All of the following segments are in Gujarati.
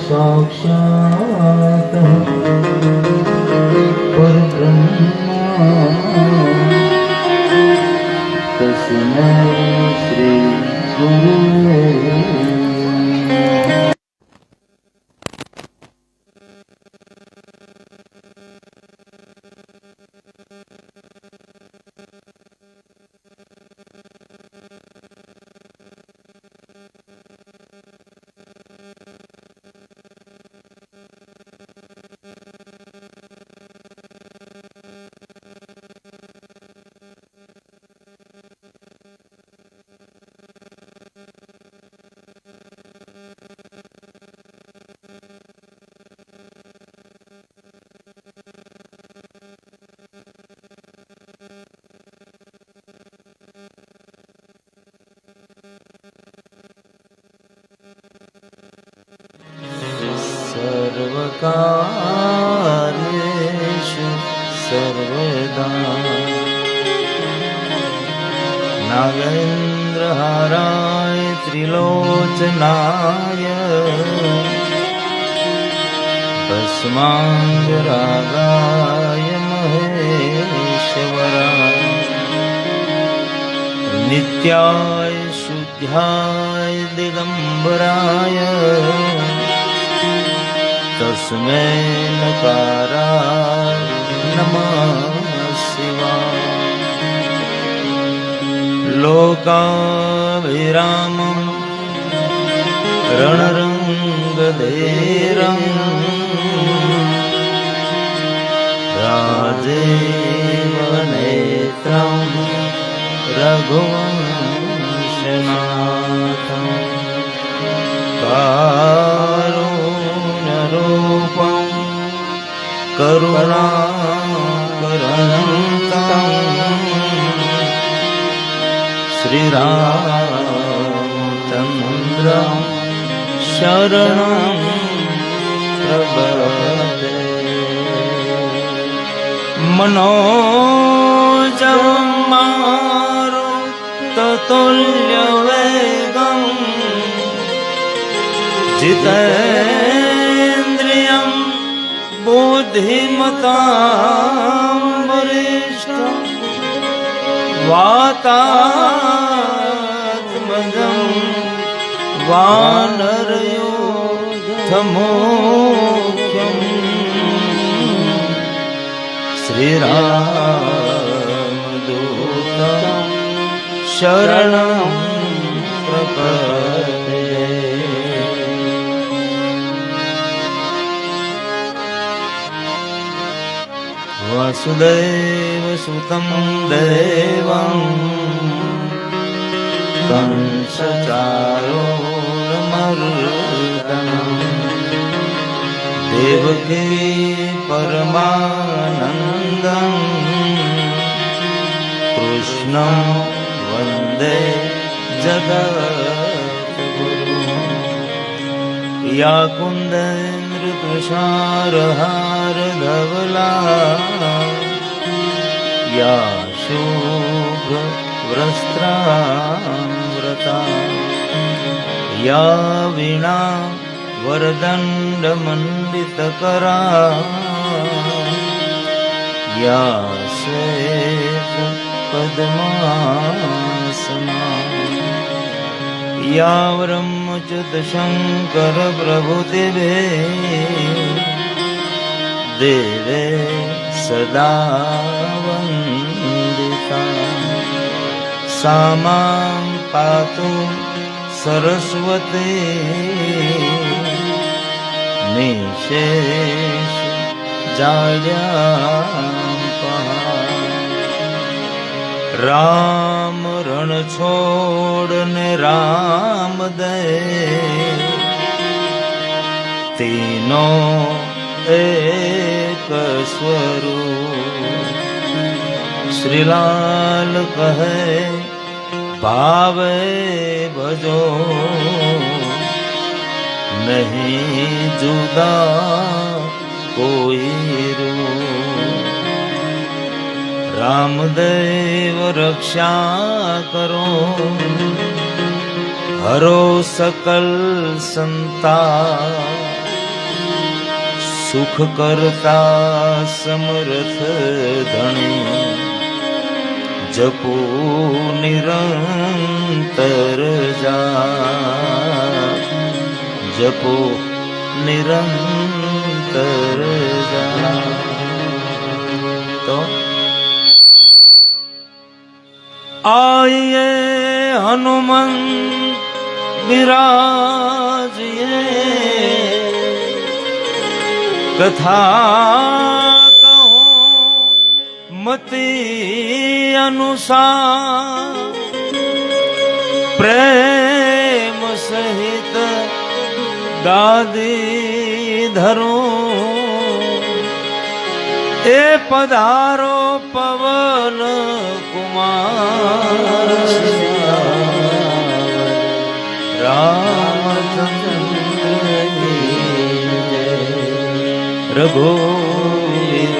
साक्षात् परब्रह्म तस्मै श्री गुरुवे सर्वकार्येषु सर्वदा नागेन्द्रहाराय त्रिलोचनाय भस्माङ्गरागाय महेश्वराय नित्याय शुद्ध्याय दिगम्बराय तस्मै नकाराय नमः शिवाय लोकाभिरामं रणरङ्गधीरं राजेवनेत्रं रघुवंशनाथं कारुण्यरूपं करुणाकरन्तं श्रीरामचन्द्रं शरणं प्रपद्ये मनोजं मारुततुल्यवेगं जितेन्द्रियं बुद्धिमतां वरिष्ठं वातात्मजं वानरयोधमुख्यं श्रीरामदूतं शरणं प्रपद्ये वासुदेवसुतं देवं कंसचारूरमर्दनं देवकी परमानन्दं कृष्णं वन्दे जगद्गुरुं या कुन्देन्द्रतुषारहारधवला या शुभ्रवस्त्रामृता या वीणा वरदण्डमण्डितकरा या श्वेतपद्मासना या ब्रह्मच्युतशङ्करप्रभृतिभिः देवे सदा वन्दिता सा मां पातु सरस्वती निशेष जाड्यापहा राम रण छोड़ने राम दे तीनों एक स्वरूप श्रीलाल कहे भावे भजो नहीं जुदा कोई रो। रामदेव रक्षा करो हरो सकल संता। सुख करता समर्थ धणी जपो निरंतर जा। जपो निरंतर जा। तो आइए हनुमंत विराजिए कथा कहूं मति अनुसार। प्रेम सहित गादी धरो ए पधारो पवन कुमार। रामचंद्र रघुवीर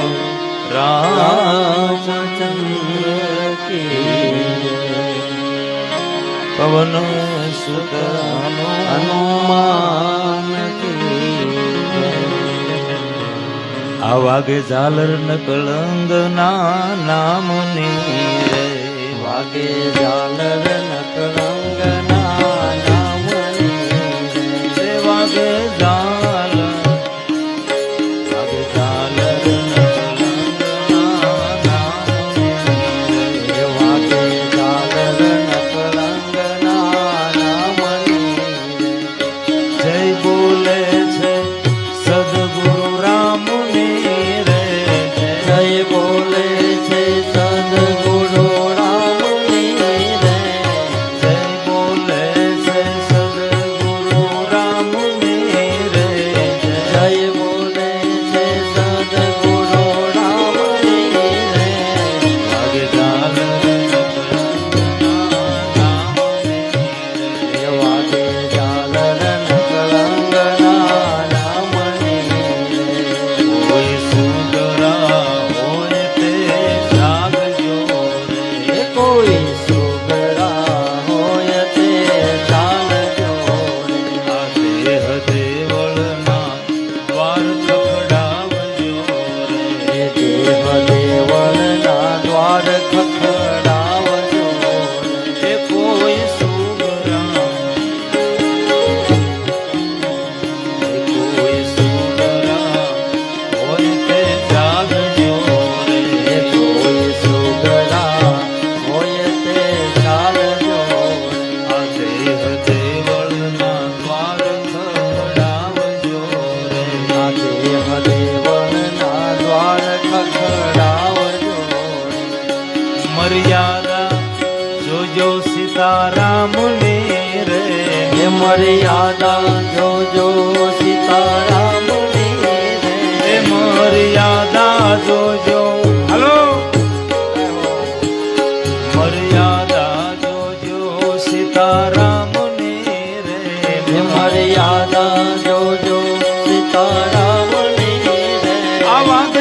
रामचंद्र की पवन सुत हनुमान की। आवागे झालर न कलंग नाम नी रे। वागे झालर न कलंग नाम नी रे। वागे सीताराम ने रे। मर्यादा जो जो सीताराम ने रे। मर्यादा जो जो हेलो मर्यादा जो जो सीताराम ने रे। मर्यादा जो जो सीताराम ने रे। आवाज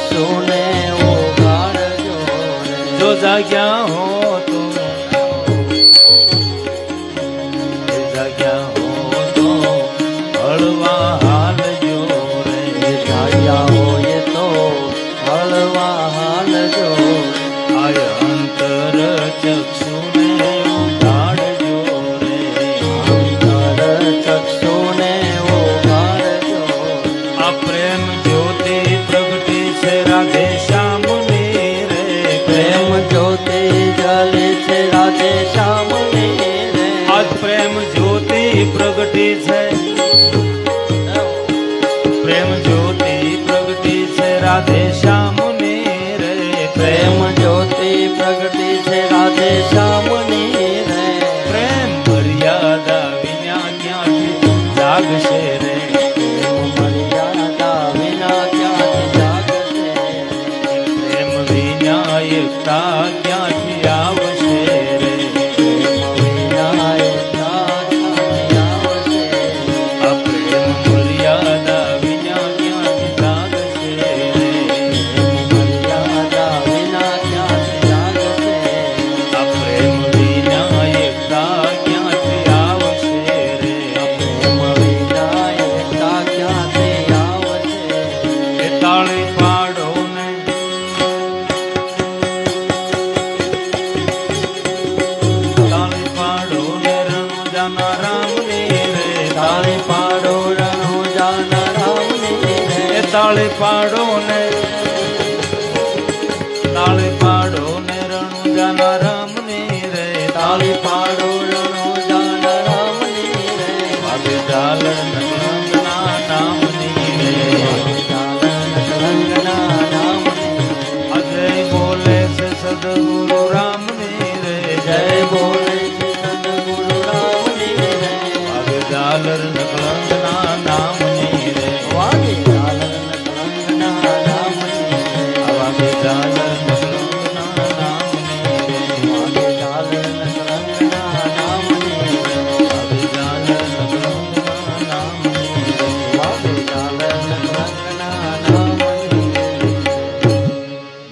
सुने જાગ્યા હો તો જાગ્યા હો તો હળવા હાલજો રે જાગ્યા હોય તો હળવા હાલજો આય અંતર ચક્ષુને ઉઘાડજો રે અંતર ચક્ષુને ઉઘાડજો આ પ્રેમ જ્યોતિ પ્રગટી છે રાધે શ્યામની રે પ્રેમ જ્યોતિ જલે છે રાધે શ્યામની રે આજ પ્રેમ જ્યોતિ પ્રગટી છે પ્રેમ જ્યોતિ પ્રગટી છે રાધે શ્યામની રે પ્રેમ જ્યોતિ પ્રગટી છે રાધે શ્યામની રે પ્રેમ મર્યાદા વિના ક્યાંથી જાગશે રે મર્યાદા વિના ક્યાંથી જાગશે પ્રેમ વિના એકતા ક્યાંથી આવશે રે વિના એકતા ક્યાંથી આવશે આ પ્રેમ મર્યાદા વિના ક્યાંથી જાગશે રે મર્યાદા વિના ક્યાંથી જાગશે આ પ્રેમ વિના એકતા ક્યાંથી આવશે રે પ્રેમ વિના એકતા ક્યાંથી આવશે એ તાળી પાડો ને તાળી પાડો ને રણુજાના રામની રે તાળી પાડો રણુજાના રામની રે એ તાળી પાડો ને તાળી પાડો ને રણુજાના રામની રે તાળી પાડો રણુજાના રામની રે વાગે ઝાલર નગરંગના નામની રે કલંગના નામની અજય બોલે છે સદગુરુ રામની રે જય બોલે છે સદગુરુ રામની રે વાગે ઝાલર નગરંગના નામની રે વાગે કલંગના નામની રે વાગે ઝાલર નગરંગના નામની રે વાગે કલંગના નામની રે વાગે ઝાલર નગરંગના નામની રે વાગે કલંગના નામની રે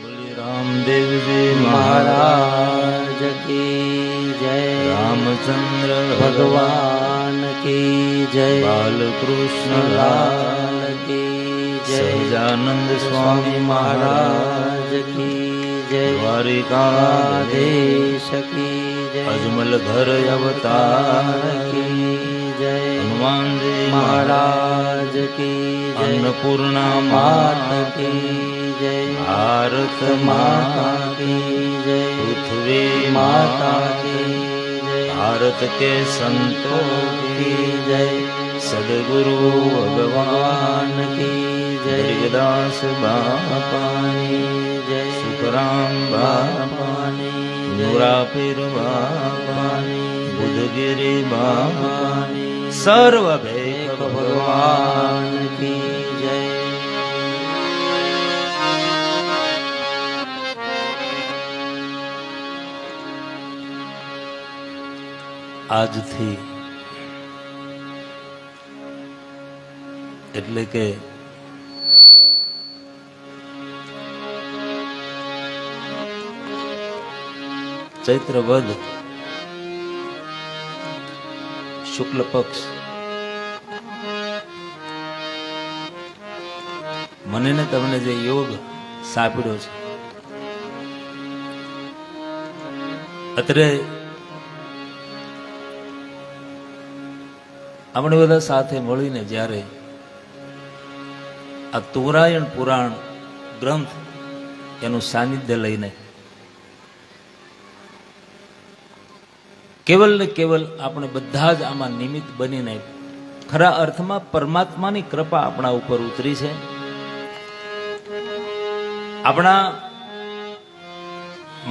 બોલી રામદેવજી મહારાજ કી જય રામચંદ્ર ભગવાન કી જય બાલકૃષ્ણ લાલ લાલ કી જય સહજાનંદ સ્વામી મહારાજ મહારાજ કી જય દ્વારિકાધીશ દ્વારિકાધીશ કી જય અજમલ ઘર અવતાર કી જય હનુમાનજી મહારાજ કી જય અન્નપૂર્ણા માત માત કી જય ભારત માતા માતા કી જય પૃથ્વી માતા માતા કી જય ભારત કે સંતો કી જય સદગુરુ ભગવાન ભગવાન કી જય ગરીબદાસ બાપા બાપાની જય સુખરામ બાપા બાપાની જય મુરાપીર બાપા બાપાની બુધગીરી બાપા બાપાની સર્વ ભેખ એક ભગવાન ભગવાન કી જય આજથી એટલે કે ચૈત્ર વદ શુક્લ પક્ષ મને ને તમને જે યોગ સાંપડ્યો છે અત્રે આપણે બધા સાથે મળીને જ્યારે આ તોરાયણ પુરાણ ગ્રંથ એનું સાનિધ્ય લઈને કેવલ ને કેવલ આપણે બધા જ આમાં નિમિત્ત બનીને ખરા અર્થમાં પરમાત્માની કૃપા આપણા ઉપર ઉતરી છે. આપણા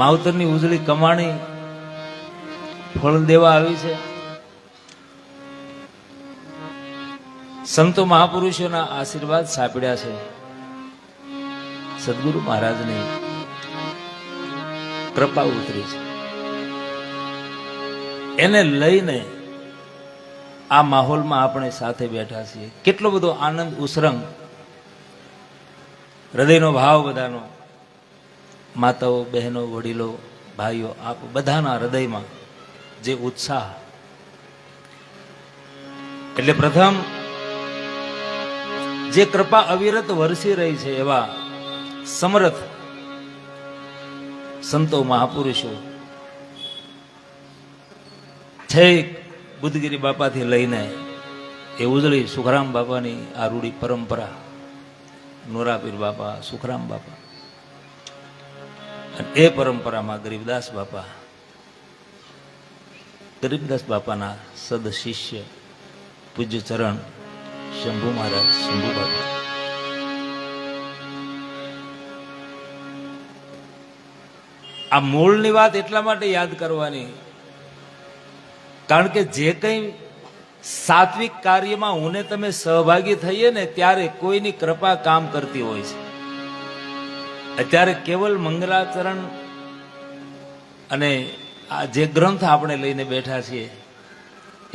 માવતરની ઉજળી કમાણી ફળ દેવા આવી છે. સંતો મહાપુરુષોના આશીર્વાદ સાંપડ્યા છે. સદગુરુ મહારાજની કૃપા ઉતરી છે. એને લઈને આ માહોલમાં આપણે સાથે બેઠા છીએ. કેટલો બધો આનંદ ઉસરંગ, હૃદયનો ભાવ બધાનો, માતાઓ, બહેનો, વડીલો, ભાઈઓ, આપ બધાના હૃદયમાં જે ઉત્સાહ, એટલે પ્રથમ જે કૃપા અવિરત વરસી રહી છે એવા સમર્થ સંતો મહાપુરુષો છેક બુદ્ધગીરી બાપાથી લઈને એ ઉજળી સુખરામ બાપાની આ રૂડી પરંપરા, નોરાપીર બાપા, સુખરામ બાપા, અને એ પરંપરામાં ગરીબદાસ બાપા, ગરીબદાસ બાપાના સદ શિષ્ય પૂજ્ય ચરણ શંભુ મહારાજ, શંભુ બાપા. આ મૂળની વાત એટલા માટે યાદ કરવાની, કારણ કે જે કંઈ સાત્વિક કાર્યમાં હું ને તમે સહભાગી થઈએ ને ત્યારે કોઈની કૃપા કામ કરતી હોય છે. અત્યારે કેવલ મંગલાચરણ અને આ જે ગ્રંથ આપણે લઈને બેઠા છીએ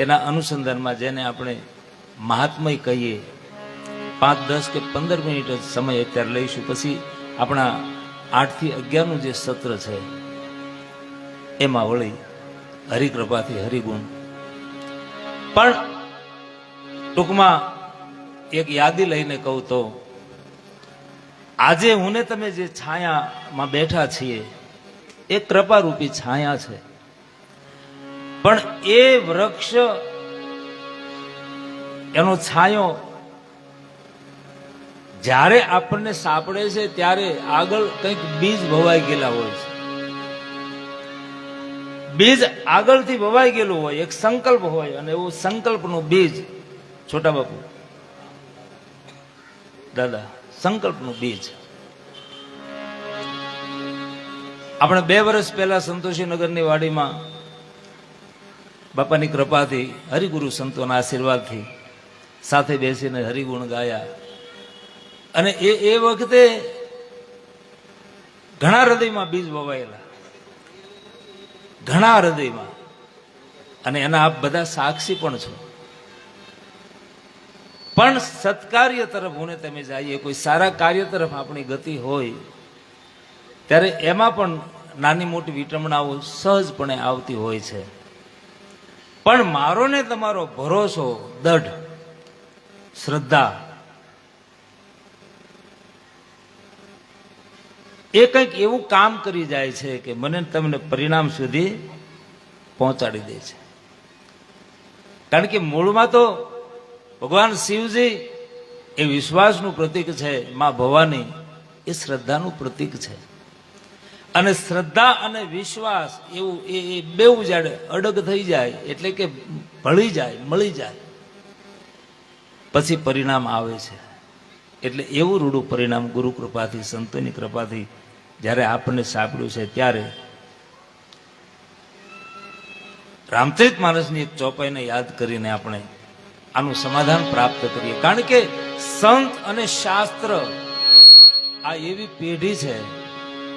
એના અનુસંધાનમાં જેને આપણે મહાત્મય કહીએ, 5, 10 કે 15 મિનિટ જ સમય અત્યારે લઈશું. પછી આપણા 8 થી 11 નું જે સત્ર છે એમાં વળી હરિકૃપાથી હરિગુણ. પણ ટૂંકમાં એક યાદી લઈને કહું તો આજે હું ને તમે જે છાયામાં બેઠા છીએ એ કૃપારૂપી છાયા છે. પણ એ વૃક્ષ, એનો છાંયો જ્યારે આપણને સાંપડે છે ત્યારે આગળ કંઈક બીજ ભવાઈ ગયેલા હોય છે. બીજ આગળથી ભવાઈ ગયેલું હોય, એક સંકલ્પ હોય, અને એવું સંકલ્પનું બીજ, છોટા બાપુ, દાદા, સંકલ્પનું બીજ. આપણે 2 વર્ષ પહેલા સંતોષીનગરની વાડીમાં બાપાની કૃપાથી, હરિગુરુ સંતોના આશીર્વાદથી સાથે બેસીને હરિગુણ ગાયા. અને એ વખતે ઘણા હૃદયમાં બીજ વવાયેલા, ઘણા હૃદયમાં, અને એના આપ બધા સાક્ષી પણ છો. પણ સત્કાર્ય તરફ હું ને તમે જઈએ, કોઈ સારા કાર્ય તરફ આપણી ગતિ હોય ત્યારે એમાં પણ નાની મોટી વિટંબણાઓ સહજપણે આવતી હોય છે. પણ મારો ને તમારો ભરોસો, દઢ, શ્રદ્ધા, એ કંઈક એવું કામ કરી જાય છે કે મને તમને પરિણામ સુધી પહોંચાડી દે છે. કારણ કે મૂળમાં તો ભગવાન શિવજી એ વિશ્વાસનું પ્રતીક છે, માં ભવાની એ શ્રદ્ધાનું પ્રતીક છે. અને શ્રદ્ધા અને વિશ્વાસ એવું એ બેઉ જાડે અડગ થઈ જાય એટલે કે ભળી જાય, મળી જાય, પછી પરિણામ આવે છે. એટલે એવું રૂડું પરિણામ ગુરુ કૃપાથી, સંતોની કૃપાથી જ્યારે આપણને સાંપડ્યું છે ત્યારે રામચરિત માનસની એક ચોપાઈને યાદ કરીને આપણે આનું સમાધાન પ્રાપ્ત કરીએ. કારણ કે સંત અને શાસ્ત્ર આ એવી પેઢી છે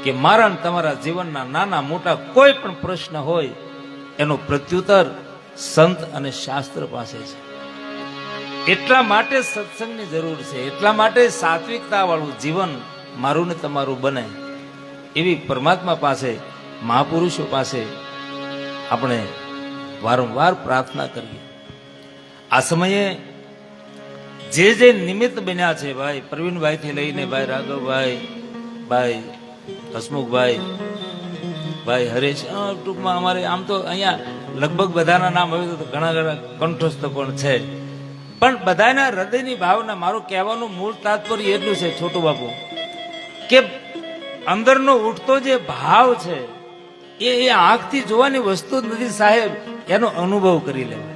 કે મારા ને તમારા જીવનના નાના મોટા કોઈ પણ પ્રશ્ન હોય એનો પ્રત્યુત્તર સંત અને શાસ્ત્ર પાસે છે. એટલા માટે સત્સંગની જરૂર છે, એટલા માટે સાત્વિકતા વાળું જીવન મારું ને તમારું બને એવી પરમાત્મા પાસે, મહાપુરુષો પાસે આપણે વારંવાર પ્રાર્થના કરીએ. આ સમયે જે નિમિત્ત બન્યા છે, ભાઈ પ્રવીણભાઈ થી લઈને ભાઈ રાઘવભાઈ, ભાઈ હસમુખભાઈ, ભાઈ હરેશ, ટૂંકમાં અમારે આમ તો અહીંયા લગભગ બધાના નામ હવે તો ઘણા ઘણા કંઠસ્થ પણ છે, પણ બધાના હૃદયની ભાવના, મારું કહેવાનું મૂળ તાત્પર્ય એટલું છે છોટું બાપુ, કે અંદરનો ઉઠતો જે ભાવ છે એ આંખથી જોવાની વસ્તુ જ નથી સાહેબ, એનો અનુભવ કરી લેવા.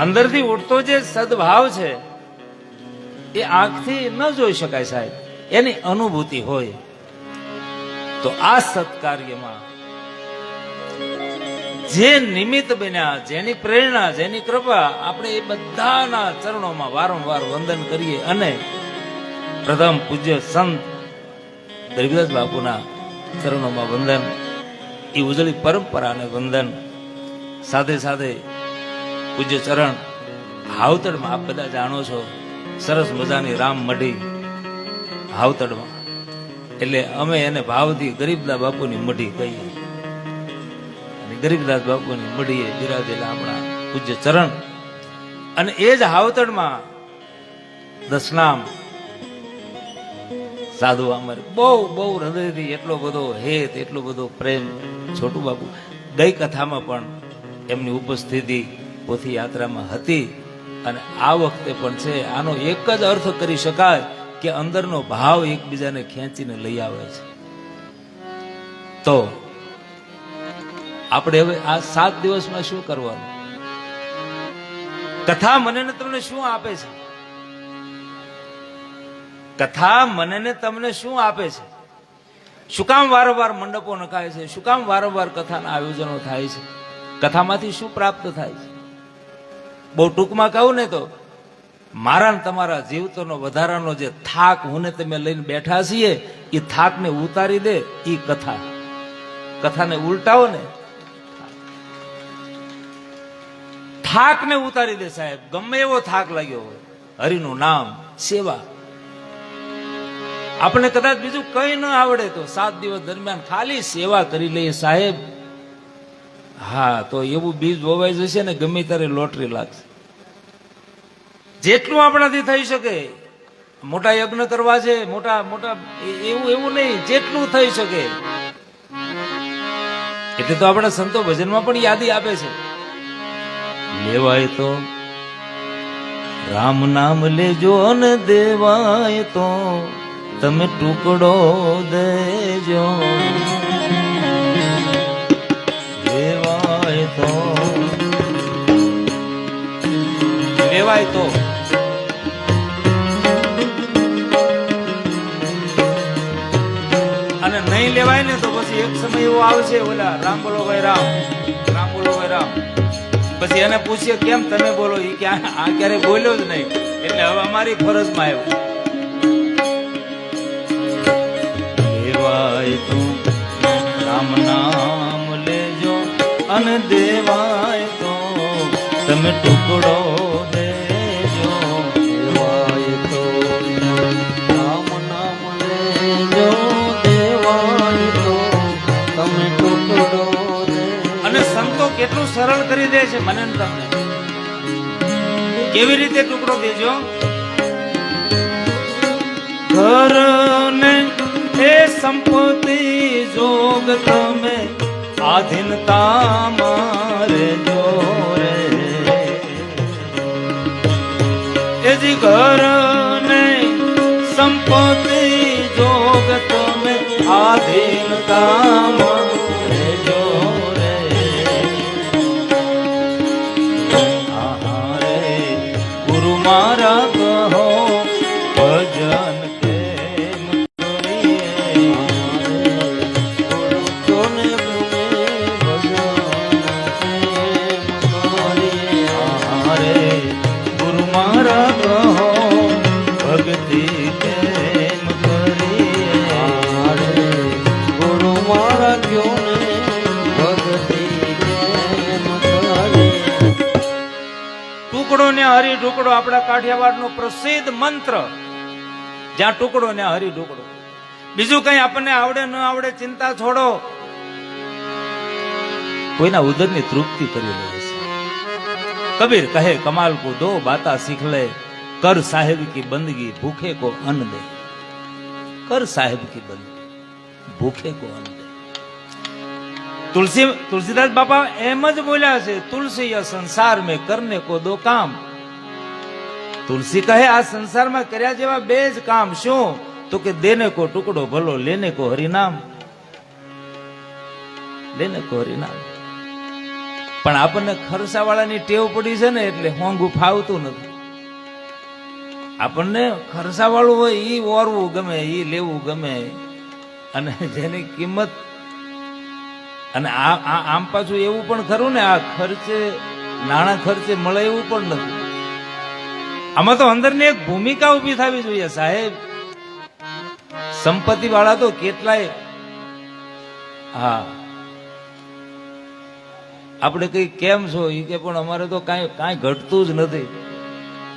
અંદરથી ઉઠતો જે સદભાવ છે એ આંખથી ન જોઈ શકાય સાહેબ, એની અનુભૂતિ હોય. તો આ સત્કાર્યમાં જે નિમિત્ત બન્યા, જેની પ્રેરણા, જેની કૃપા, આપણે એ બધાના ચરણોમાં વારંવાર વંદન કરીએ. અને પ્રથમ પૂજ્ય સંત ગરીબદાસ બાપુના ચરણોમાં વંદન, એ ઉજળી પરંપરાને વંદન, સાથે સાથે પૂજ્ય ચરણ હાવતડમાં, આપ બધા જાણો છો, સરસ મજાની રામ મઢી હાવતડમાં એટલે અમે એને ભાવથી ગરીબદાસ બાપુની મઢી કહીએ. અને ગરીબદાસ બાપુની મઢીએ બિરાજેલા આપણા પૂજ્ય ચરણ. અને એ જ હાવતડમાં દસનામ સાધુ અમારે બહુ બહુ હૃદયથી એટલો બધો હેત, એટલો બધો પ્રેમ. છોટુ બાપુ ગઈ કથામાં પણ એમની ઉપસ્થિતિ પોથી યાત્રામાં હતી અને આ વખતે પણ છે. આનો એક જ અર્થ કરી શકાય કે અંદરનો ભાવ એકબીજાને ખેંચીને લઈ આવે છે. તો આપણે હવે આ 7 દિવસમાં શું કરવાનું? કથા મને ને તમને શું આપે છે? કથા મને ને તમને શું આપે છે? શું કામ વારંવાર મંડપો નખાય છે? શું કામ વારંવાર કથાના આયોજનો થાય છે? કથામાંથી શું પ્રાપ્ત થાય છે? બહુ ટૂંકમાં કહું ને તો મારા ને તમારા જીવતોનો વધારાનો જે થાક હું ને તમે લઈને બેઠા છીએ એ થાકને ઉતારી દે એ કથા. કથાને ઉલટાવો ને, થાકને ઉતારી દે સાહેબ. ગમે એવો થાક લાગ્યો હોય, હરિનું નામ, સેવા. આપણે કદાચ બીજું કઈ ન આવડે તો 7 દિવસ દરમિયાન ખાલી સેવા કરી લઈએ સાહેબ, હા તો એવું બીજ વવાઈ જશે ને ગમે ત્યારે લોટરી લાગશે. જેટલું આપણાથી થઈ શકે, મોટા યજ્ઞ કરવા છે, મોટા મોટા એવું નહીં, જેટલું થઈ શકે. એટલે તો આપણા સંતો ભજનમાં પણ યાદી આપે છે, લેવાય તો રામ નામ લેજો ને દેવાય તો તમે ટુકડો દેજો. લેવાય તો લેવાય તો અને નહીં લેવાય ને તો પછી એક સમય એવો આવશે, ઓલા રામ બોલો ભાઈ રામ, રામ બોલો ભાઈ રામ. પછી એને પૂછીએ કેમ તમે બોલો, એ કે આ ક્યારે બોલ્યો જ નહીં. એટલે હવે અમારી ફરજમાં આવ્યું, લેવાય તો રામ નામ લેજો અને દેવાય તો તમે ટુકડો દેજો. દેવાય તો રામ નામ લેજો, દેવાય તો તમે ટુકડો દે. અને સંતો કેટલું સરળ કરી દે છે મને ને તમને. કેવી રીતે ટુકડો દેજો? ઘર ને એ સંપત્તિ જોગ તમે આધીનતા મારે જોરે. એ જી ઘર ને સંપત્તિ જોગ તમે આધીનતા મારે જોરે. આહારે ગુરુ મારા કહો ભજન હરી ઢુકડો આપણા કાઠિયાવાડ નો પ્રસિદ્ધ મંત્ર. જ્યાં ટુકડો ને હરી ઢુકડો. બીજું કઈ આપણને આવડે ન આવડે ચિંતા છોડો, કોઈના ઉદરની તૃપ્તિ કરી લે છે. કબીર કહે કમાલ કો દો બાતા सीख ले, कर साहेब की बंदगी भूखे को अन्न दे. कर साहेब की बंदगी भूखे को अन्न दे. तुलसीदास बापा एम ज बोल्या છે, तुलसी या संसार में करने को दो काम. તુલસી કહે આ સંસારમાં કર્યા જેવા બે જ કામ. શું? તો કે દેને કો ટુકડો ભલો, લેને કો હરિનામ. લેને કો હરિનામ. પણ આપણને ખરસાવાળાની ટેવ પડી છે ને એટલે હોંગું ફાવતું નથી. આપણને ખરસાવાળું હોય ઈ ઓરવું ગમે, ઈ લેવું ગમે. અને જેની કિંમત, અને આમ પાછું એવું પણ ખરું ને, આ ખર્ચે નાણાં ખર્ચે મળે એવું પણ નથી. આમાં તો અંદરની એક ભૂમિકા ઉભી થવી જોઈએ સાહેબ. સંપત્તિ વાળા તો કેટલાય, હા આપણે કઈ કેમ છો એ કે પણ અમારે તો કાંઈ ઘટતું જ નથી.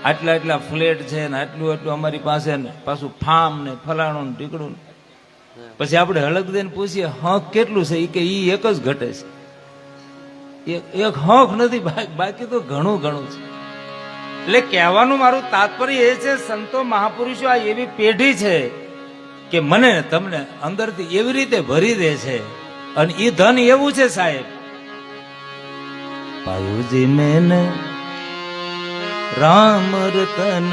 આટલા ફ્લેટ છે ને આટલું અમારી પાસે ને પાછું ફાર્મ ને ફલાણું ને ઢીકડું. પછી આપણે હળક દઈને પૂછીએ હંક કેટલું છે? કે ઈ એક જ ઘટે છે, એક હંક નથી, બાકી તો ઘણું ઘણું છે. એટલે કહેવાનું મારું તાત્પર્ય એ છે, સંતો મહાપુરુષો આ એવી પેઢી છે કે મને ને તમને અંદરથી એવી રીતે ભરી દે છે. અને એ ધન એવું છે સાહેબ, પાયુજી મેને રામ રતન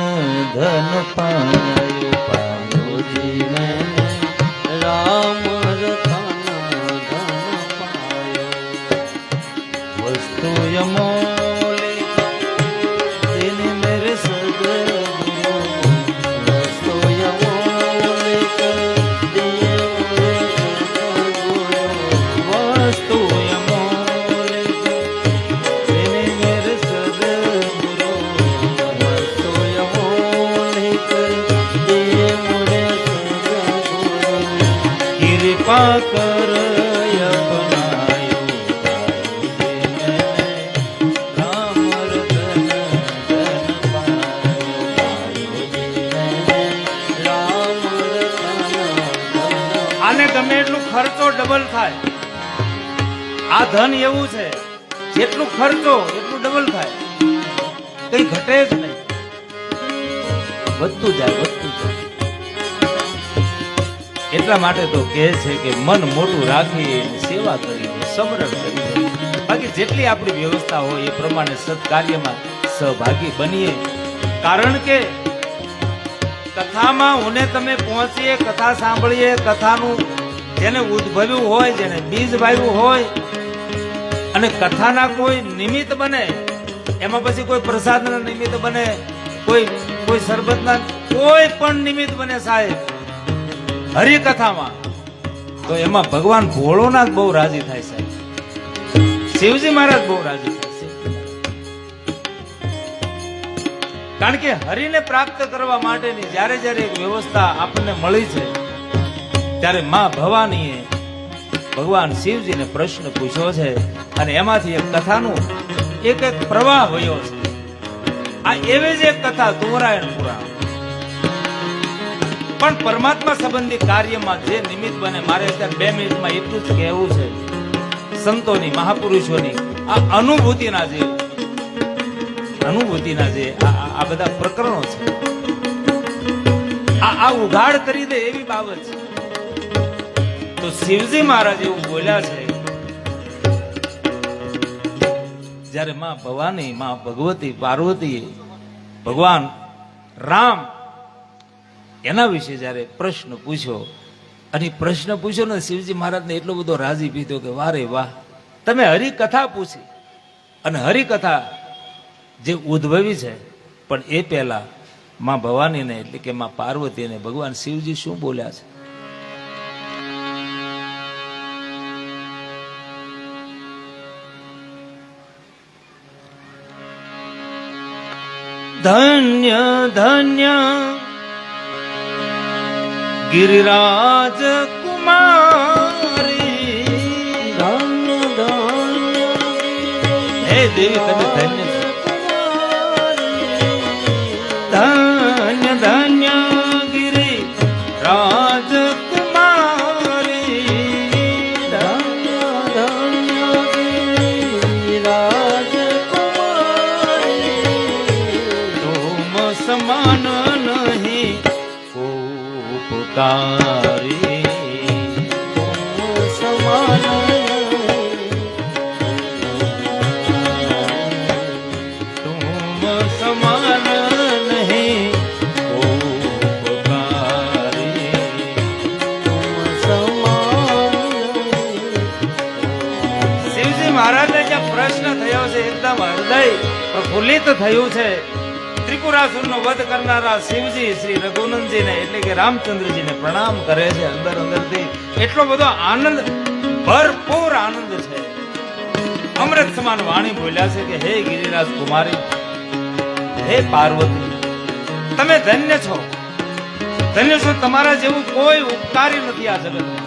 ધન પાયો, પાયોજી મેને રામ રતન ધન પાયો. વસ્તુ અમોલિક તેને મેરે સદગુરુ, વસ્તુ અમોલિક દિયે મેરે સદગુરુ. વસ્તુ અમોલિક તેને મેરે સદગુરુ, વસ્તુ અમોલિક દિયે મેરે સદગુરુ. કૃપા કર અપનાયો, પાયુજી મેને રામ રતન ધન પાયો. આને ગમે એટલું ખર્ચો ડબલ થાય, આ ધન એવું છે જેટલું ખર્ચો એટલું ડબલ થાય, કઈ ઘટે જ નહીં, વધતું જાય વધતું જાય. એટલા માટે તો કહે છે કે મન મોટું રાખી સેવા કરી સમરણ કરી. બાકી જેટલી આપણી વ્યવસ્થા હોય એ પ્રમાણે સત્કાર્યમાં સહભાગી બનીએ. કારણ કે કથામાં હું ને તમે પહોંચીએ, કથા સાંભળીએ, કથાનું જેને ઉદ્ભવ્યું હોય, જેને બીજ વાવ્યું હોય, અને કથાના કોઈ નિમિત્ત બને, એમાં પછી કોઈ પ્રસાદના નિમિત્ત બને, કોઈ શરબતના કોઈ પણ નિમિત્ત બને સાહેબ હરિકથામાં, તો એમાં ભગવાન ભોળોનાથ બહુ રાજી થાય સાહેબ, શિવજી મહારાજ બહુ રાજી થાય છે. કારણ કે હરિને પ્રાપ્ત કરવા માટેની જ્યારે જ્યારે એક વ્યવસ્થા આપણને મળી છે, ત્યારે માં ભવાનીએ ભગવાન શિવજીને પ્રશ્ન પૂછ્યો છે, અને એમાંથી એક કથાનું એક એક પ્રવાહ વયો છે. આ એવી જ એક કથા તુંવરાયણ પુરાણ. પણ પરમાત્મા સંબંધી કાર્યમાં જે નિમિત્ત બને, મારે અત્યારે 2 મિનિટમાં એટલું જ કહેવું છે, સંતોની મહાપુરુષોની આ અનુભૂતિના જે આ બધા પ્રકરણો છે, આ ઉઘાડ કરી દે એવી બાબત છે. તો શિવજી મહારાજ એવું બોલ્યા છે, જ્યારે માં ભવાની, માં ભગવતી, પાર્વતી, ભગવાન રામ એના વિશે જ્યારે પ્રશ્ન પૂછ્યો, અને પ્રશ્ન પૂછ્યો ને શિવજી મહારાજને એટલો બધો રાજી પીધો કે વારે વાહ, તમે હરિકથા પૂછી. અને હરિકથા જે ઉદ્ભવી છે, પણ એ પહેલા માં ભવાનીને એટલે કે માં પાર્વતીને ભગવાન શિવજી શું બોલ્યા છે? ધન્ય ધન્ય ગિરિરાજ કુમારી, ધન્ય ધન્ય હે દેવી તમે ધન્ય છો. ધન્ય ધન્ય ગિરિ રાજકુમારી, ધન્ય ધન્ય રાજકુમારી. तुम समान नहीं उपकारी, સમાન तुम समान नहीं उपकारी. શિવજી મહારાજને જે પ્રશ્ન થયો છે, એકદમ હૃદય પ્રફુલ્લિત થયું છે. ત્રિપુરાસુરનો વધ કરનારા શિવજી શ્રી રઘુનંદજીને એટલે કે રામચંદ્રજીને પ્રણામ કરે છે. અંદર અંદરથી એટલો બધો આનંદ, ભરપૂર આનંદ છે. અમૃત સમાન વાણી બોલ્યા છે કે હે ગિરિરાજ કુમારી, હે પાર્વતી, તમે ધન્ય છો, ધન્ય છો. તમારા જેવું કોઈ ઉપકારી નથી આ જગતમાં.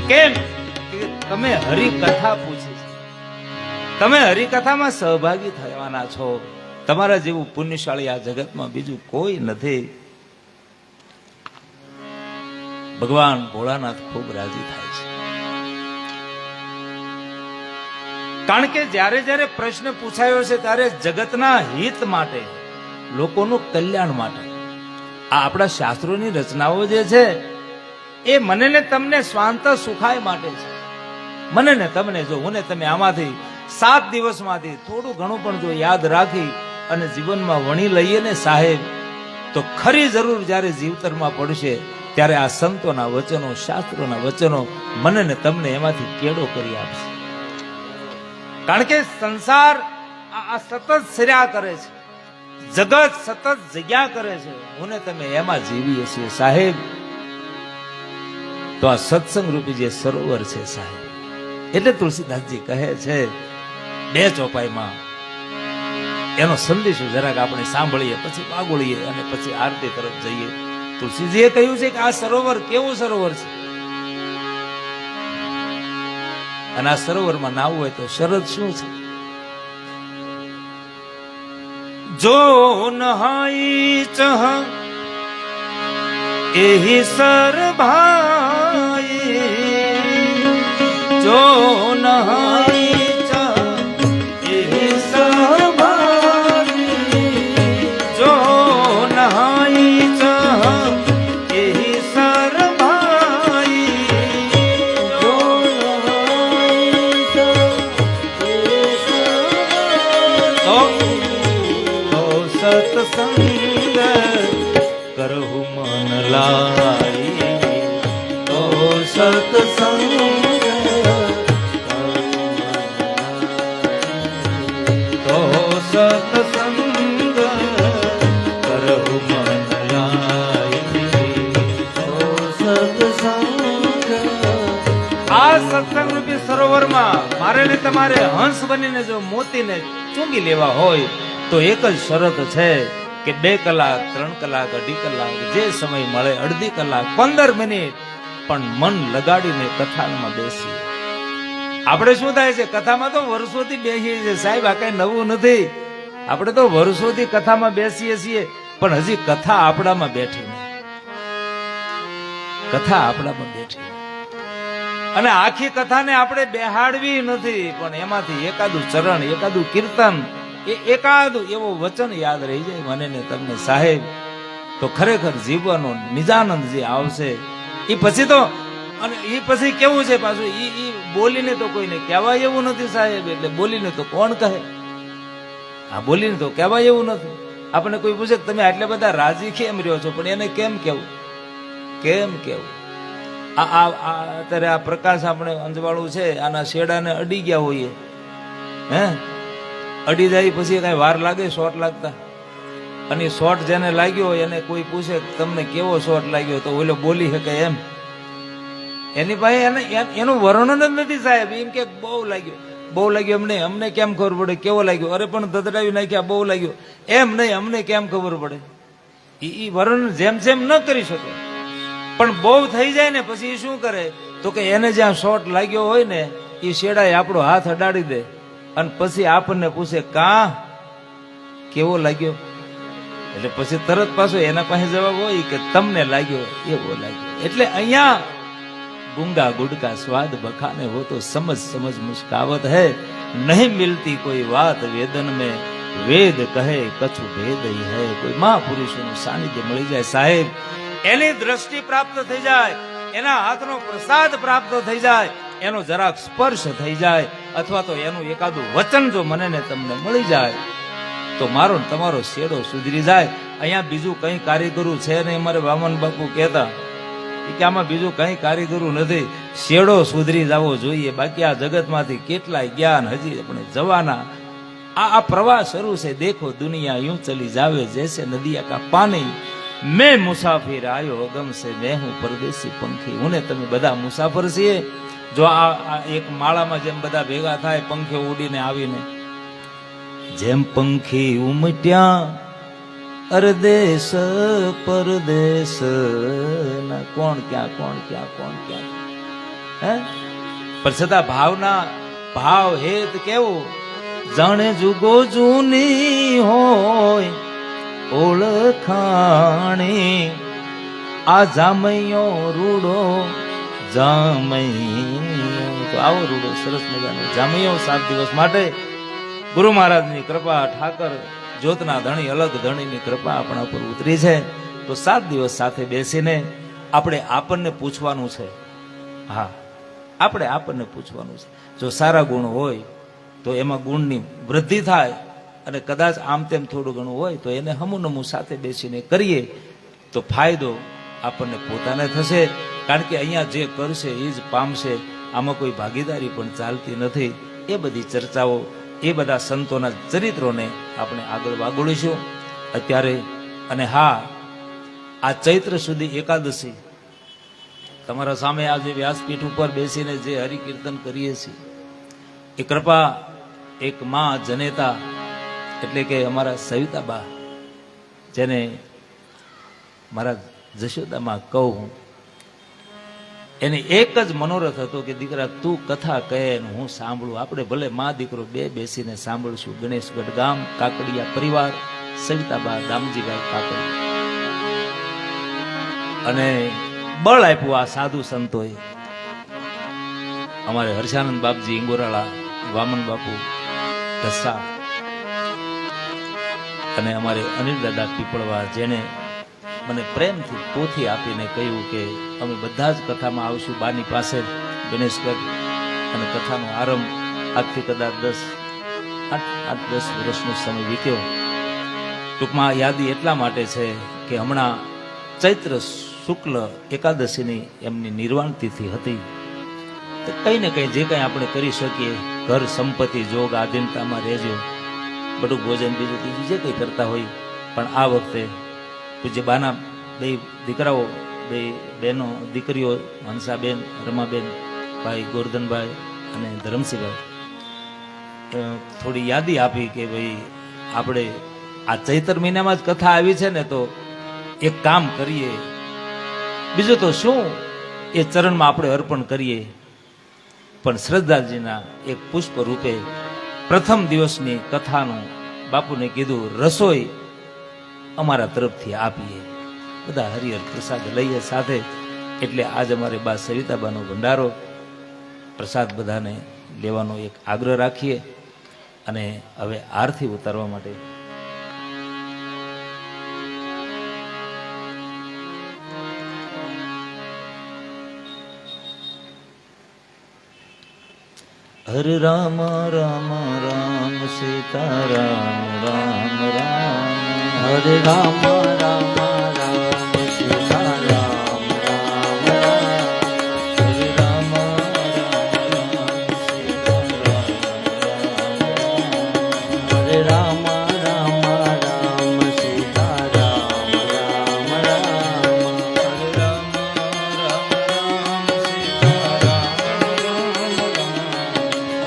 કેમ કે તમે હરિકથા પૂછી છે, તમે હરિકથામાં સહભાગી થવાના છો. તમારા જેવું પુણ્યશાળી આ જગતમાં બીજું કોઈ નથી. ભગવાન ભોળાનાથ ખૂબ રાજી થાય છે. કારણ કે જ્યારે જ્યારે પ્રશ્ન પૂછાયો છે ત્યારે જગતના હિત માટે, લોકોનું કલ્યાણ માટે આ આપણા શાસ્ત્રોની રચનાઓ જે છે એ મને ને તમને સ્વાંત સુખાય માટે છે. મને ને તમને જો હું ને તમે આમાંથી 7 દિવસમાંથી થોડું ઘણું પણ જો યાદ રાખી અને જીવનમાં વણી લઈએ ને સાહેબ, તો ખરી જરૂર જ્યારે જીવતરમાં પડશે ત્યારે આ સંતોના વચનો, શાસ્ત્રોના વચનો મને ને તમને એમાંથી કેળો કરી આપશે. કારણ કે સંસાર આ સતત સર્યા કરે છે, જગત સતત જગ્યા કરે છે, હું ને તમે એમાં જીવીએ છીએ સાહેબ. તો આ સત્સંગ રૂપી જે સરોવર છે સાહેબ, એટલે તુલસીદાસજી કહે છે 2 ચોપાઈમાં એનો સંદેશો જરાક આપણે સાંભળીએ, પછી વાગોળીએ અને પછી આરતી તરફ જઈએ. તુલસીજીએ કહ્યું છે કે આ સરોવર કેવું સરોવર છે, અને આ સરોવરમાં નાવું હોય તો શરત શું છે? જો નહાઈ ચહ એહી સર ભાઈ, જો નહાઈ ચહ એહી સર ભાઈ, જો નહાઈ ચહ એહી સર ભાઈ, જો નહાઈ ચહ એહી સર ભાઈ, તો સત્સંગ કરહુ મન લાઈ, તો સત્સંગ તો સત્સંગ કરહુ મન લાઈ, તો સત્સંગ. આ સત્સંગ રૂપી સરોવરમાં મારે ને તમારે હંસ બનીને જો મોતીને ચૂંગી લેવા હોય તો એક જ શરત છે કે 2 કલાક, 3 કલાક, 2.5 કલાક, જે સમય મળે, અડધી કલાક, 15 મિનિટ પણ મન લગાડીને કથામાં બેસીએ. આપણે શું થાય છે, કથામાં તો વર્ષોથી બેસીએ છીએ સાહેબ, આ કઈ નવું નથી. આપણે તો વર્ષોથી કથામાં બેસીએ છીએ, પણ હજી કથા આપણામાં બેઠી નહીં. કથા આપણામાં બેઠી નહીં. અને આખી કથાને આપણે બેહાડવી નથી, પણ એમાંથી એકાદું ચરણ, એકાદું કીર્તન, એકાદું એવો વચન યાદ રહી જાય મને ને તમને સાહેબ, તો ખરેખર જીવવાનો નિજાનંદ જે આવશે એ પછી તો. અને એ પછી કેવું છે પાછું, ઈ બોલીને તો કોઈને કહેવાય એવું નથી સાહેબ. એટલે બોલીને તો કોણ કહે, આ બોલીને તો કહેવાય એવું નથી. આપણને કોઈ પૂછે કે તમે આટલા બધા રાજી કેમ રહ્યો છો, પણ એને કેમ કેવું, કેમ કેવું? અત્યારે આ પ્રકાશ આપણે અંજવાળું છે, આના શેડાને અડી ગયા હોઈએ, હે અડી જાય પછી કઈ વાર લાગે શોટ લાગતા? અને શોટ જેને લાગ્યો હોય એને કોઈ પૂછે તમને કેવો શોટ લાગ્યો, તો ઓલો બોલી શકે એમ? એની પાસે એનું વર્ણન જ નથી સાહેબ. એમ કે બહુ લાગ્યો, બહુ લાગ્યો. અમને કેમ ખબર પડે કેવો લાગ્યો? અરે પણ ધધડાવી નાખ્યા, બહુ લાગ્યો. એમ નહીં, અમને કેમ ખબર પડે? એ વર્ણન જેમ જેમ ન કરી શકે, પણ બહુ થઈ જાય ને પછી શું કરે, તો કે એને જ્યાં શોટ લાગ્યો હોય ને એ શેડાએ આપણો હાથ અડાડી દે અને પછી આપણને પૂછે કા કેવો લાગ્યો? એટલે પછી તરત પાછો એના પાસે જવાબ હોય કે તમને લાગ્યો એવો લાગ્યો. એટલે અહીંયા गुंगा गुड़ का स्वाद बखाने हो तो समझ समझ मुस्कावत है, नहीं मिलती कोई बात वेदन में, वेद કહે કछु ભેદ હૈ. કોઈ મહાપુરુષોનું સાનિધ્ય મળી જાય સાહેબ, એની દ્રષ્ટિ પ્રાપ્ત થઈ જાય, એના હાથનો પ્રસાદ પ્રાપ્ત થઈ જાય, એનો જરાક સ્પર્શ થઈ જાય, અથવા તો એનું એકાદું વચન જો મને ને તમને મળી જાય તો મારો ને તમારો શેડો સુધરી જાય. અહીંયા બીજું કઈ કારીગરું છે નહીં. અમારે વામન બાપુ કહેતા કે આમાં બીજું કઈ કારીગરું નથી, શેડો સુધરી જવો જોઈએ. બાકી આ જગતમાંથી કેટલાય જ્ઞાન હજી આપણે જવાના. આ પ્રવાસ શરૂ છે. દેખો દુનિયા यूं चली जावे जैसे नदिया का पानी, मैं मुसाफिर आयो गम से मैं हूं परदेसी पंखी. હું ને તમે બધા મુસાફર છીએ. જો આ એક માળામાં જેમ બધા ભેગા થાય પંખીઓ ઉડીને આવીને, જેમ પંખી ઉમટ્યા અરદેશ પરદેશ ના, કોણ ક્યાં કોણ ક્યાં કોણ ક્યાં, હે પણ છતાં ભાવના ભાવ હેત કેવું, જાણે જુગો જૂની હોય ઓળખાણી, આ જામૈયો રૂડો જામૈયો, તો આવો રૂડો સરસ મજાનો જામૈયો 7 દિવસ માટે ગુરુ મહારાજની કૃપા, ઠાકર જ્યોતના ધણી અલગ ધણીની કૃપા આપણા ઉપર ઉતરી છે. તો 7 દિવસ સાથે બેસીને આપણે આપણને પૂછવાનું છે. હા, આપણે આપણને પૂછવાનું છે. જો સારા ગુણ હોય તો એમાં ગુણની વૃદ્ધિ થાય, અને કદાચ આમ તેમ થોડું ઘણું હોય તો એને હમુનમુ સાથે બેસીને કરીએ તો ફાયદો આપણને પોતાને થશે. કારણ કે અહીંયા જે કરશે એ જ પામશે, આમાં કોઈ ભાગીદારી પણ ચાલતી નથી. એ બધી ચર્ચાઓ, એ બધા સંતોના ચરિત્રોને આપણે આગળ વાગોળીશું અત્યારે. અને હા, આ ચૈત્ર સુધી એકાદશી તમારા સામે આજે વ્યાસપીઠ ઉપર બેસીને જે હરિકીર્તન કરીએ છીએ એ કૃપા એક માં જનેતા એટલે કે અમારા સવિતાબા, જેને મારા જશોદામાં કહું, એને એક જ મનોરથ હતો કે દીકરા તું કથા કહે ને હું સાંભળું. આપણે ભલે માં દીકરો બે બેસીને સાંભળશું. ગણેશગઢ ગામ, કાકડિયા પરિવાર, સવિતાબા દામજીભાઈ કાકડિયા. અને બળ આપ્યું આ સાધુ સંતોએ. અમારે હર્ષાનંદ બાપજી ઇંગોરાળા, વામન બાપુ ઢસા, અને અમારે અનિલ દાદા પીપળવા, જેને મને પ્રેમથી પોથી આપીને કહ્યું કે અમે બધા જ કથામાં આવશું બાની પાસે ગણેશગઢ. અને કથાનો આરંભ આજથી કદાચ 8-10 વર્ષનો સમય વીત્યો. ટૂંકમાં યાદી એટલા માટે છે કે હમણાં ચૈત્ર શુક્લ એકાદશીની એમની નિર્વાણ તિથિ હતી. તો કંઈ ને કંઈ જે કંઈ આપણે કરી શકીએ, ઘર સંપત્તિ જોગ આધીનતામાં રહેજો, બધું ભોજન બીજું ત્રીજું જે કંઈ કરતા હોય. પણ આ વખતે પૂજ્ય બાના 2 દીકરાઓ, 2 બહેનો, દીકરીઓ, હંસાબેન, રમાબેન, ભાઈ ગોરધનભાઈ અને ધરમસિંહભાઈ થોડી યાદી આપી કે ભાઈ આપણે આ ચૈત્ર મહિનામાં જ કથા આવી છે ને, તો એક કામ કરીએ. બીજું તો શું, એ ચરણમાં આપણે અર્પણ કરીએ. પણ શ્રદ્ધાજીના એક પુષ્પ રૂપે પ્રથમ દિવસની કથાનું બાપુને કીધું રસોઈ અમારા તરફથી આપીએ, બધા હરિહર પ્રસાદ લઈએ સાથે. એટલે આજ અમારે બા સવિતાબાનો ભંડારો પ્રસાદ બધાને લેવાનો એક આગ્રહ રાખીએ. અને હવે આરતી ઉતારવા માટે હરે રામ રામ રામ સીતારામ રામ રામ, હરે રામ રામ રામ સીતારામ રામ રામ, હરે રામ રામ સીતારામ હરે રામ રામ રામ સીતારામ રામ રામ, હરે રામ રામ રામ સીતારામ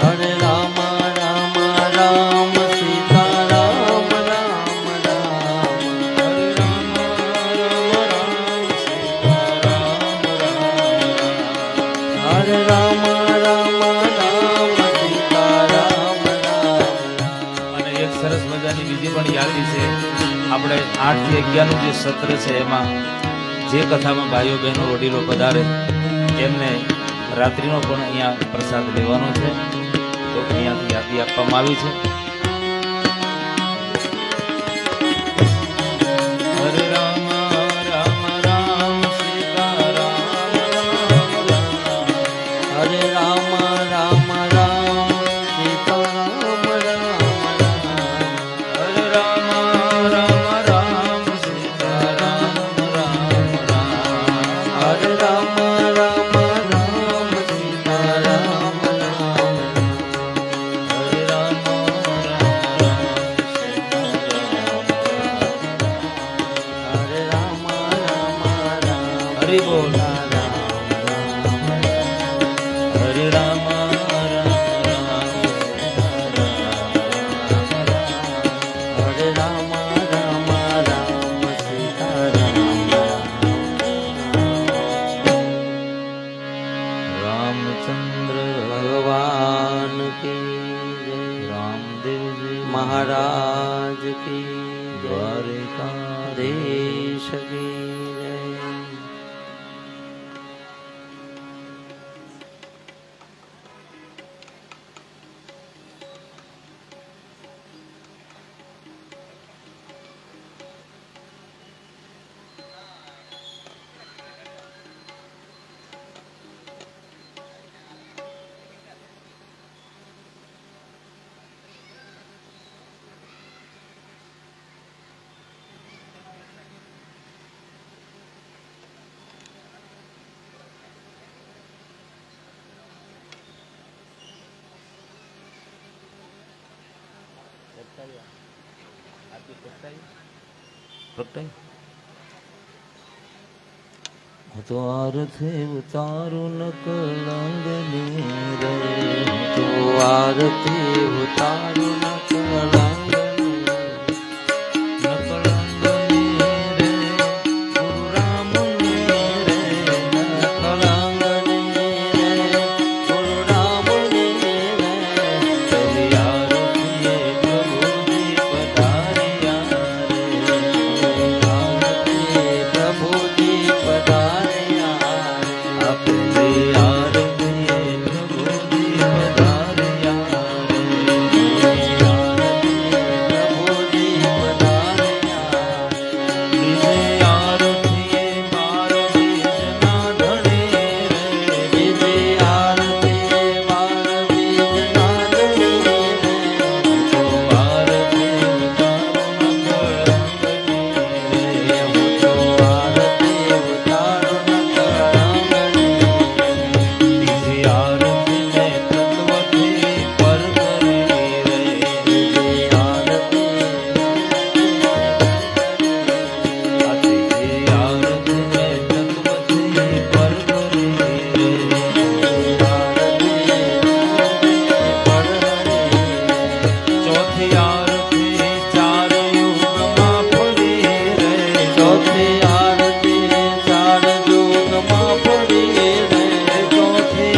હરે રામ રામ રામ સીતારામ રામ રામ, હરે રામ રામ સીતારામ હરે રામ રામ રામ સીતારામ રામ. અને એક સરસ મજાની બીજી પણ યાદી છે. આપણે 8 થી 11 નું જે સત્ર છે એમાં જે કથામાં ભાઈઓ બહેનો વડીલો પધારે એમને રાત્રિનો પણ અહીંયા પ્રસાદ લેવાનો છે. તો અહીંયાથી યાદી આપવામાં આવી છે. હરે રામ રામ રામ સીતારામ રામ રામ, હરે રામ રામ રામ સીતારામ રામ રામ, હરે રામ રામ રામ સીતારામ રામ રામ, હરે રામ રામ રામ સીતારામ રામ હરે રામ રામ હરે રામ રામ રામ હરિ બોલ. રામ હરે રામ હરે રામ રામ રામ સીતારામ રામચંદ્ર ભગવાન કી જય, રામદેવજી મહારાજ કી જય, દ્વારિકા દેશ કી જય. પ્રગટાય. હું તો આરથી ઉતારું ન કલંગની રે, હું તો આરતી ઉતારું ન કલંગની, ન કલંગની રે, ગુરુ રામની રે, ન કલંગની રે, ગુરુ રામની રે. તેરી આરતીએ પ્રભુજી પધાર્યા રે, આરતી પ્રભુજી પધાર્યા રે. આપેલી આરતીએ પ્રભુજી પધાર્યા રે. પ્રભુજી પધાર્યા રે. લીધે આરતીએ મારા બીજના ધણે રે, બીજે આરતી વાર બીજના ધણી રે. તો આરતી ઉતારું ન કલંગની રે, હું તો આરતી ઉતારું ન કલંગની રે. બીજી આરતીને તત્વથી પર કરી રે, બીજે આરતી આ ત્રીજી આરતીને તત્વથી પર કરી રે. ચોથી આરતી ચાર યુગમાં ફરી રે, ચોથી આરતી ચાર યુગમાં પડી રે. ચોથી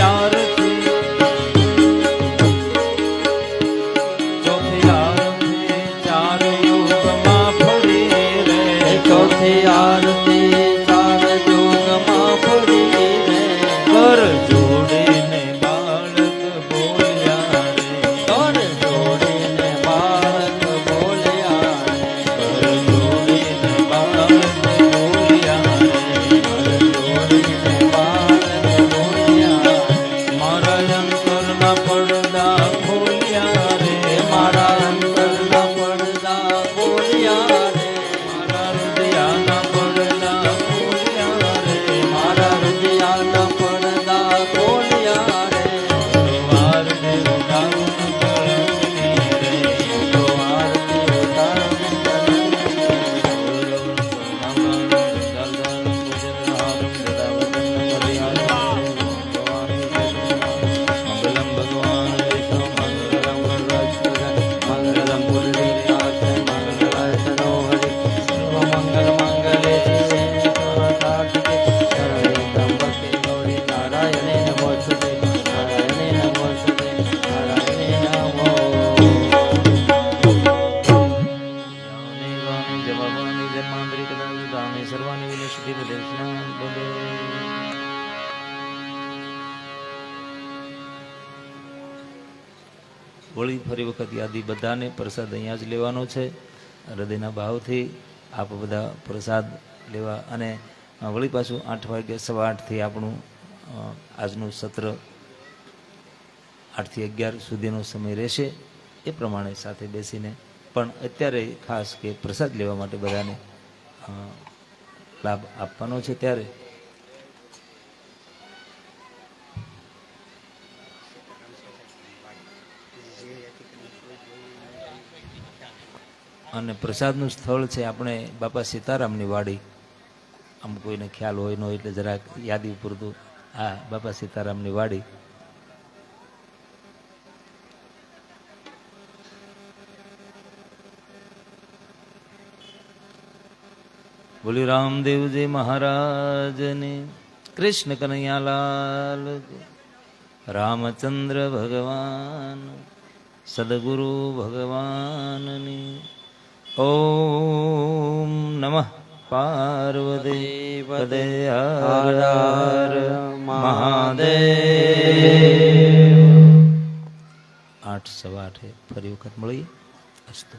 આરતી ચાર યુગમાં ફરી રે, ચોથી આરતી ચાર યુગમાં પડી રે. કર જોડીને બાળક બોલ્યા રે, કર જોડીને બાળક બોલ્યા રે. કર જોડીને બાળક બોલ્યા રે, કર જોડીને બાળક બોલ્યા રે. મારા અંતરના પડદા ખોલ્યા રે, મારા અંતરના પડદા ખોલ્યા રે. મારા હૃદયના પડદા ખોલ્યા રે, મારા હૃદયના પડદા ખોલ્યા રે. વારને ઉતારું ન કલંગની રે, તો આરતી ઉતારું મંગલમ ભગવાન વિષ્ણુ મંગલમ મંગલમ પુંડરીકાક્ષ મંગલાયતનો હરિ સર્વમંગલ મંગલે શિવે સર્વસાધિકે શરણે ત્ર્યંબકે ગૌરી નારાયણે નમોસ્તુતે નારાયણે નમોસ્તુતે નારાયણે નમો. જવાબાની જન્માંતરી કદા વિધાને સર્વાણી વિનશ્યતિ પ્રદક્ષિણા બદે. વળી ફરી વખત યાદી બધાને પ્રસાદ અહીંયા જ લેવાનો છે. હૃદયના ભાવથી આપ બધા પ્રસાદ લેવા અને વળી પાછું 8 વાગે 8:15 આપણું આજનું સત્ર 8 થી 11 સુધીનો સમય રહેશે. એ પ્રમાણે સાથે બેસીને પણ અત્યારે ખાસ કે પ્રસાદ લેવા માટે બધાને લાભ આપવાનો છે. ત્યારે અને પ્રસાદનું સ્થળ છે આપણે બાપા સીતારામની વાડી. આમ કોઈને ખ્યાલ હોય ન હોય એટલે જરાક યાદી પૂરતું. હા, બાપા સીતારામની વાડી. બોલી રામદેવજી મહારાજની, કૃષ્ણ કનૈયાલાલ કી, રામચંદ્ર ભગવાન, સદગુરુ ભગવાનની. ઓમ નમઃ પાર્વતી પદે હર હર મહાદેવ. 8 સવા 8 ફરી વખત મળીએ. અસ્તુ.